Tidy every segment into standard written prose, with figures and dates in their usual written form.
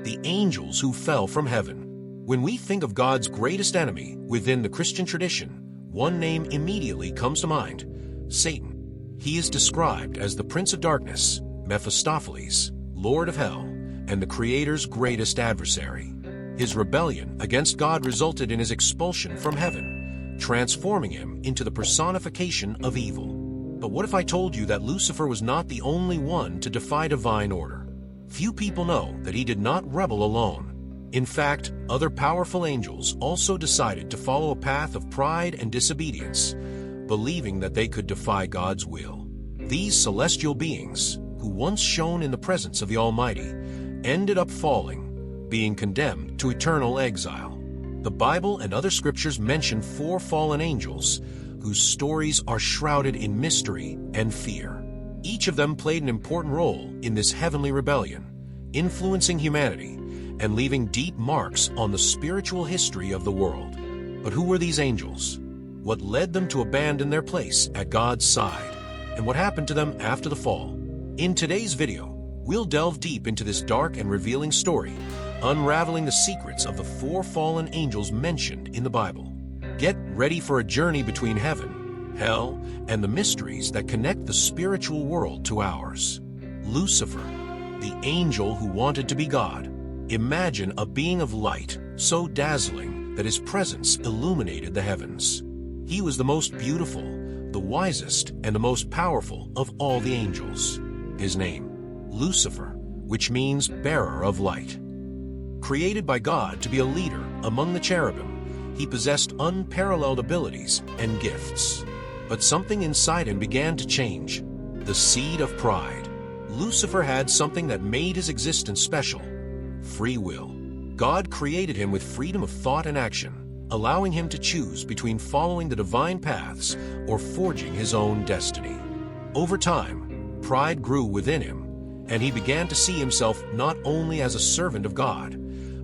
the angels who fell from heaven. When we think of God's greatest enemy within the Christian tradition, one name immediately comes to mind: Satan. He is described as the Prince of Darkness, Mephistopheles, Lord of Hell, and the Creator's greatest adversary. His rebellion against God resulted in his expulsion from heaven, transforming him into the personification of evil. But what if I told you that Lucifer was not the only one to defy divine order? Few people know that he did not rebel alone. In fact, other powerful angels also decided to follow a path of pride and disobedience, believing that they could defy God's will. These celestial beings, who once shone in the presence of the Almighty, ended up falling, being condemned to eternal exile. The Bible and other scriptures mention 4 fallen angels whose stories are shrouded in mystery and fear. Each of them played an important role in this heavenly rebellion, influencing humanity and leaving deep marks on the spiritual history of the world. But who were these angels? What led them to abandon their place at God's side? And what happened to them after the fall? In today's video, we'll delve deep into this dark and revealing story, unraveling the secrets of the 4 fallen angels mentioned in the Bible. Get ready for a journey between heaven, hell, and the mysteries that connect the spiritual world to ours. Lucifer, the angel who wanted to be God. Imagine a being of light, so dazzling that his presence illuminated the heavens. He was the most beautiful, the wisest, and the most powerful of all the angels. His name, Lucifer, which means bearer of light. Created by God to be a leader among the cherubim, he possessed unparalleled abilities and gifts. But something inside him began to change: the seed of pride. Lucifer had something that made his existence special: free will. God created him with freedom of thought and action, allowing him to choose between following the divine paths or forging his own destiny. Over time, pride grew within him, and he began to see himself not only as a servant of God,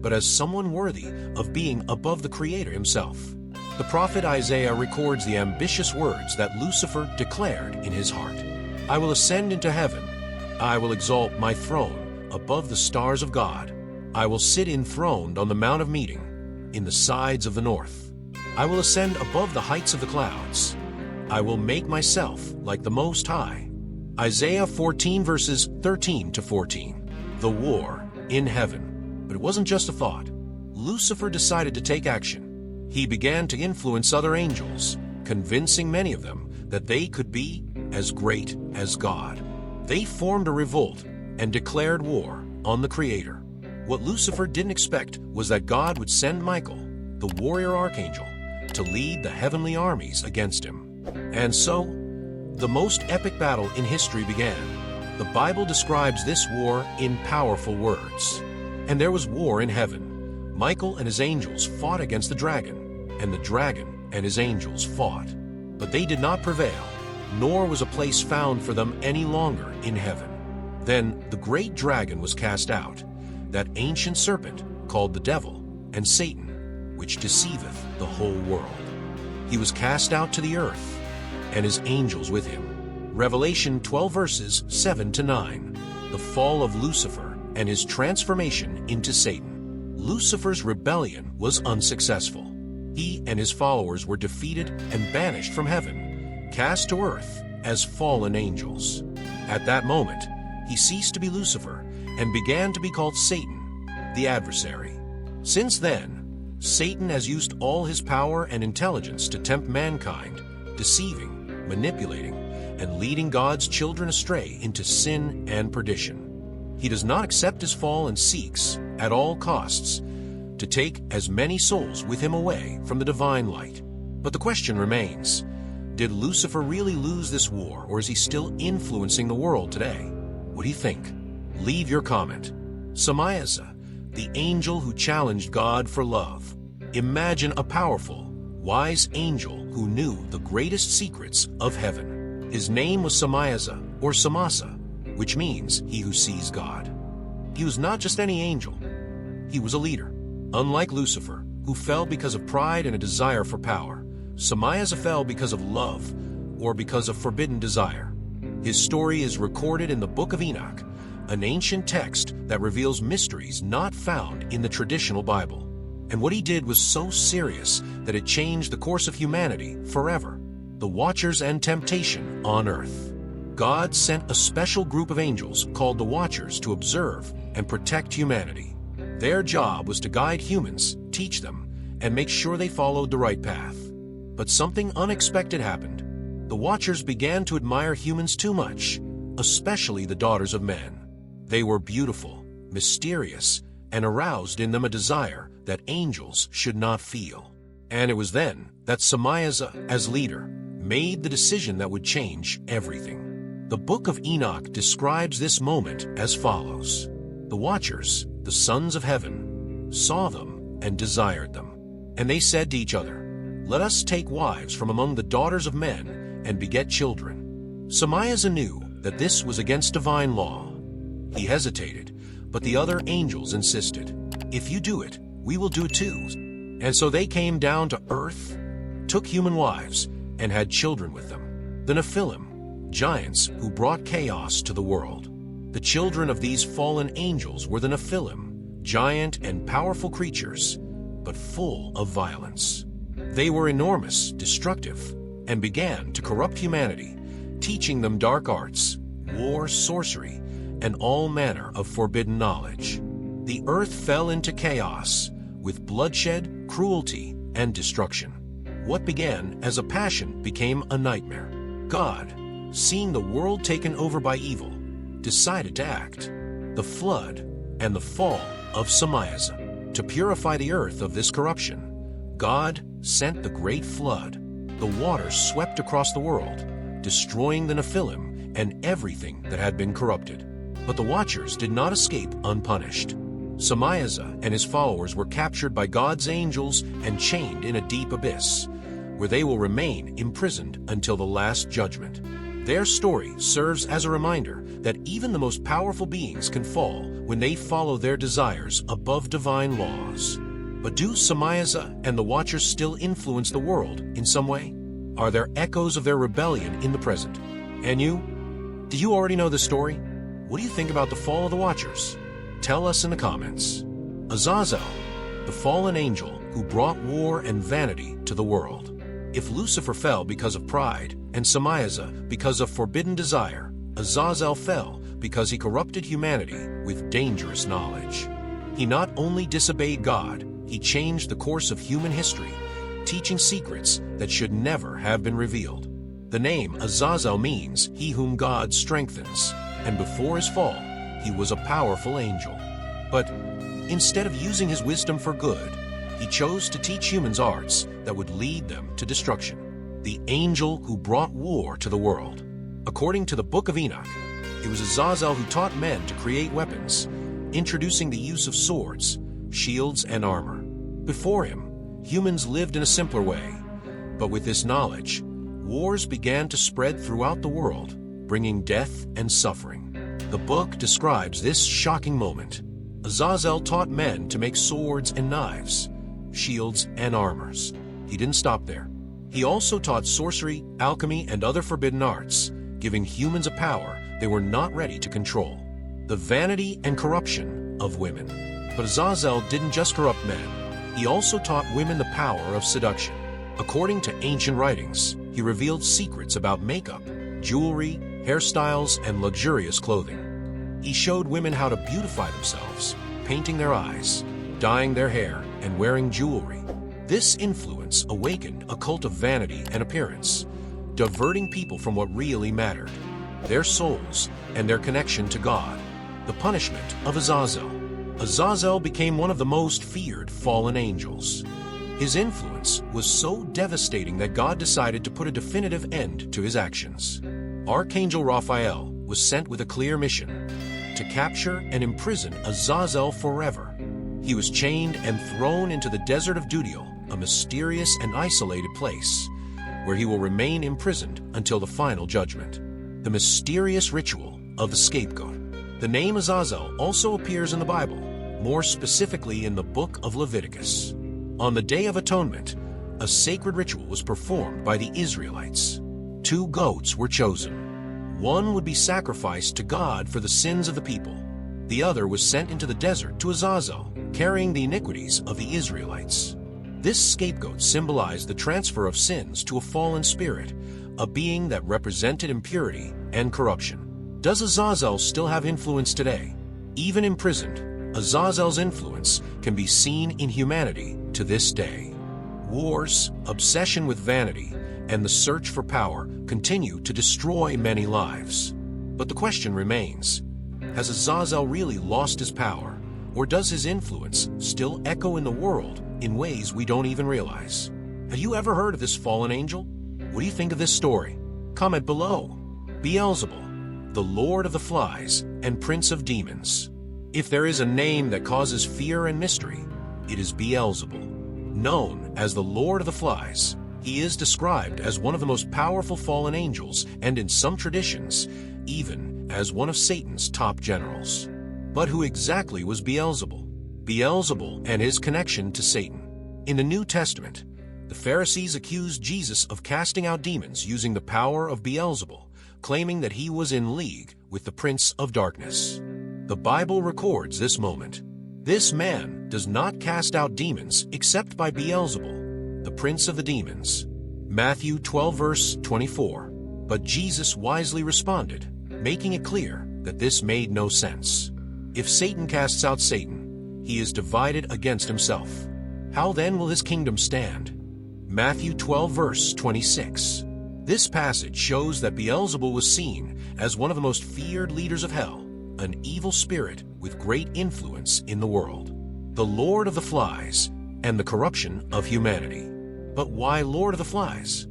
but as someone worthy of being above the Creator himself. The prophet Isaiah records the ambitious words that Lucifer declared in his heart: "I will ascend into heaven. I will exalt my throne above the stars of God. I will sit enthroned on the Mount of Meeting, in the sides of the north. I will ascend above the heights of the clouds. I will make myself like the Most High." Isaiah 14 verses 13 to 14. The war in heaven. But it wasn't just a thought. Lucifer decided to take action. He began to influence other angels, convincing many of them that they could be as great as God. They formed a revolt and declared war on the Creator. What Lucifer didn't expect was that God would send Michael, the warrior archangel, to lead the heavenly armies against him. And so, the most epic battle in history began. The Bible describes this war in powerful words. "And there was war in heaven. Michael and his angels fought against the dragon, and the dragon and his angels fought. But they did not prevail, nor was a place found for them any longer in heaven. Then the great dragon was cast out, that ancient serpent called the devil and Satan, which deceiveth the whole world. He was cast out to the earth, and his angels with him." Revelation 12 verses 7 to 9. The fall of Lucifer and his transformation into Satan. Lucifer's rebellion was unsuccessful. He and his followers were defeated and banished from heaven, cast to earth as fallen angels. At that moment, he ceased to be Lucifer and began to be called Satan, the adversary. Since then, Satan has used all his power and intelligence to tempt mankind, deceiving, manipulating, and leading God's children astray into sin and perdition. He does not accept his fall and seeks, at all costs, to take as many souls with him away from the divine light. But the question remains: did Lucifer really lose this war, or is he still influencing the world today? What do you think? Leave your comment. Samyaza, the angel who challenged God for love. Imagine a powerful, wise angel who knew the greatest secrets of heaven. His name was Samyaza, or Samasa, which means he who sees God. He was not just any angel. He was a leader. Unlike Lucifer, who fell because of pride and a desire for power, Samyaza fell because of love, or because of forbidden desire. His story is recorded in the book of Enoch, an ancient text that reveals mysteries not found in the traditional Bible. And what he did was so serious that it changed the course of humanity forever. The Watchers and Temptation on Earth. God sent a special group of angels called the Watchers to observe and protect humanity. Their job was to guide humans, teach them, and make sure they followed the right path. But something unexpected happened. The Watchers began to admire humans too much, especially the daughters of men. They were beautiful, mysterious, and aroused in them a desire that angels should not feel. And it was then that Samyaza, as leader, made the decision that would change everything. The Book of Enoch describes this moment as follows. The Watchers, the sons of heaven, saw them and desired them. And they said to each other, "Let us take wives from among the daughters of men and beget children." Samyaza knew that this was against divine law. He hesitated, but the other angels insisted, "If you do it, we will do it too." And so they came down to earth, took human wives, and had children with them. The Nephilim, giants who brought chaos to the world. The children of these fallen angels were the Nephilim, giant and powerful creatures, but full of violence. They were enormous, destructive, and began to corrupt humanity, teaching them dark arts, war, sorcery, and all manner of forbidden knowledge. The earth fell into chaos, with bloodshed, cruelty, and destruction. What began as a passion became a nightmare. God, seeing the world taken over by evil, decided to act. The flood and the fall of Samyaza. To purify the earth of this corruption, God sent the great flood. The waters swept across the world, destroying the Nephilim and everything that had been corrupted. But the Watchers did not escape unpunished. Samyaza and his followers were captured by God's angels and chained in a deep abyss, where they will remain imprisoned until the last judgment. Their story serves as a reminder that even the most powerful beings can fall when they follow their desires above divine laws. But do Samyaza and the Watchers still influence the world in some way? Are there echoes of their rebellion in the present? And you? Do you already know the story? What do you think about the fall of the Watchers? Tell us in the comments. Azazel, the fallen angel who brought war and vanity to the world. If Lucifer fell because of pride and Samyaza because of forbidden desire, Azazel fell because he corrupted humanity with dangerous knowledge. He not only disobeyed God, he changed the course of human history, teaching secrets that should never have been revealed. The name Azazel means he whom God strengthens, and before his fall, he was a powerful angel. But instead of using his wisdom for good, he chose to teach humans arts that would lead them to destruction. The angel who brought war to the world. According to the Book of Enoch, it was Azazel who taught men to create weapons, introducing the use of swords, shields, and armor. Before him, humans lived in a simpler way. But with this knowledge, wars began to spread throughout the world, bringing death and suffering. The book describes this shocking moment. Azazel taught men to make swords and knives, shields and armors. He didn't stop there. He also taught sorcery, alchemy, and other forbidden arts, giving humans a power they were not ready to control. The vanity and corruption of women. But Azazel didn't just corrupt men. He also taught women the power of seduction. According to ancient writings, he revealed secrets about makeup, jewelry, hairstyles, and luxurious clothing. He showed women how to beautify themselves, painting their eyes, dyeing their hair, and wearing jewelry. This influence awakened a cult of vanity and appearance, diverting people from what really mattered, their souls and their connection to God. The punishment of Azazel. Azazel became one of the most feared fallen angels. His influence was so devastating that God decided to put a definitive end to his actions. Archangel Raphael was sent with a clear mission: to capture and imprison Azazel forever. He was chained and thrown into the desert of Dudiel, a mysterious and isolated place, where he will remain imprisoned until the final judgment. The mysterious ritual of the scapegoat. The name Azazel also appears in the Bible, more specifically in the book of Leviticus. On the Day of Atonement, a sacred ritual was performed by the Israelites. 2 goats were chosen. One would be sacrificed to God for the sins of the people, The other was sent into the desert to Azazel, carrying the iniquities of the Israelites. This scapegoat symbolized the transfer of sins to a fallen spirit, a being that represented impurity and corruption. Does Azazel still have influence today? Even imprisoned, Azazel's influence can be seen in humanity to this day. Wars, obsession with vanity, and the search for power continue to destroy many lives. But the question remains, has Azazel really lost his power, or does his influence still echo in the world in ways we don't even realize? Have you ever heard of this fallen angel? What do you think of this story? Comment below. Beelzebul, the Lord of the Flies and Prince of Demons. If there is a name that causes fear and mystery, it is Beelzebul. Known as the Lord of the Flies, he is described as one of the most powerful fallen angels and in some traditions, even as one of Satan's top generals. But who exactly was Beelzebul? Beelzebul and his connection to Satan. In the New Testament, the Pharisees accused Jesus of casting out demons using the power of Beelzebul, claiming that he was in league with the Prince of Darkness. The Bible records this moment. This man does not cast out demons except by Beelzebul, the prince of the demons. Matthew 12 verse 24. But Jesus wisely responded, making it clear that this made no sense. If Satan casts out Satan, he is divided against himself. How then will his kingdom stand? Matthew 12 verse 26. This passage shows that Beelzebul was seen as one of the most feared leaders of hell, an evil spirit with great influence in the world, the Lord of the Flies and the corruption of humanity. But why Lord of the Flies?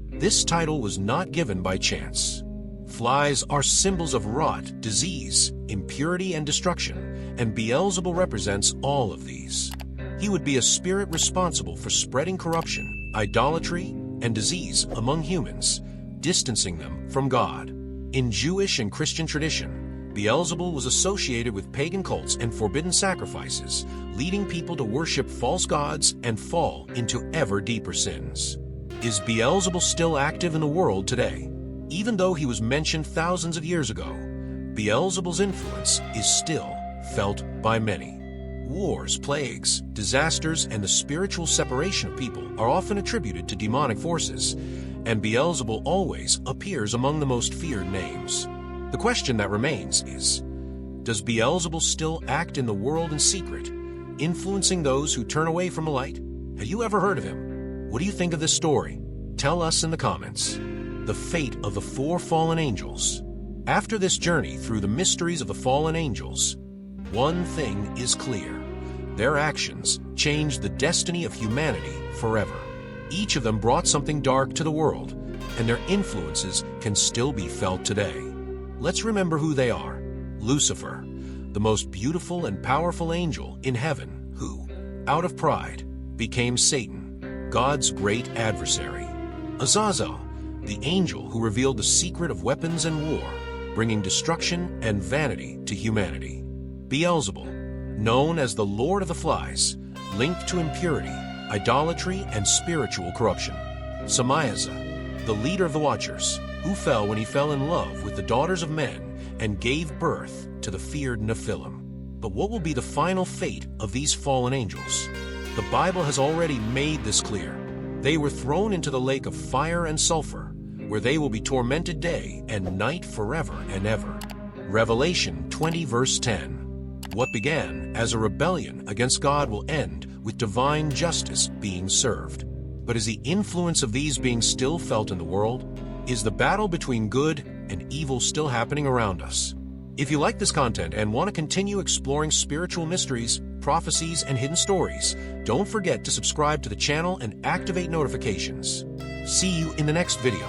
This title was not given by chance. Flies are symbols of rot, disease, impurity, and destruction, and Beelzebul represents all of these. He would be a spirit responsible for spreading corruption, idolatry, and disease among humans, distancing them from God. In Jewish and Christian tradition, Beelzebul was associated with pagan cults and forbidden sacrifices, leading people to worship false gods and fall into ever deeper sins. Is Beelzebul still active in the world today? Even though he was mentioned thousands of years ago, Beelzebul's influence is still felt by many. Wars, plagues, disasters, and the spiritual separation of people are often attributed to demonic forces, and Beelzebul always appears among the most feared names. The question that remains is, does Beelzebul still act in the world in secret, influencing those who turn away from the light? Have you ever heard of him? What do you think of this story? Tell us in the comments. The fate of the 4 fallen angels. After this journey through the mysteries of the fallen angels, one thing is clear. Their actions changed the destiny of humanity forever. Each of them brought something dark to the world, and their influences can still be felt today. Let's remember who they are. Lucifer, the most beautiful and powerful angel in heaven who, out of pride, became Satan, God's great adversary. Azazel, the angel who revealed the secret of weapons and war, bringing destruction and vanity to humanity. Beelzebul, known as the Lord of the Flies, linked to impurity, idolatry, and spiritual corruption. Samyaza, the leader of the Watchers, who fell when he fell in love with the daughters of men and gave birth to the feared Nephilim. But what will be the final fate of these fallen angels? The Bible has already made this clear. They were thrown into the lake of fire and sulfur, where they will be tormented day and night forever and ever. Revelation 20 verse 10. What began as a rebellion against God will end with divine justice being served. But is the influence of these being still felt in the world? Is the battle between good and evil still happening around us? If you like this content and want to continue exploring spiritual mysteries, prophecies, and hidden stories, don't forget to subscribe to the channel and activate notifications. See you in the next video.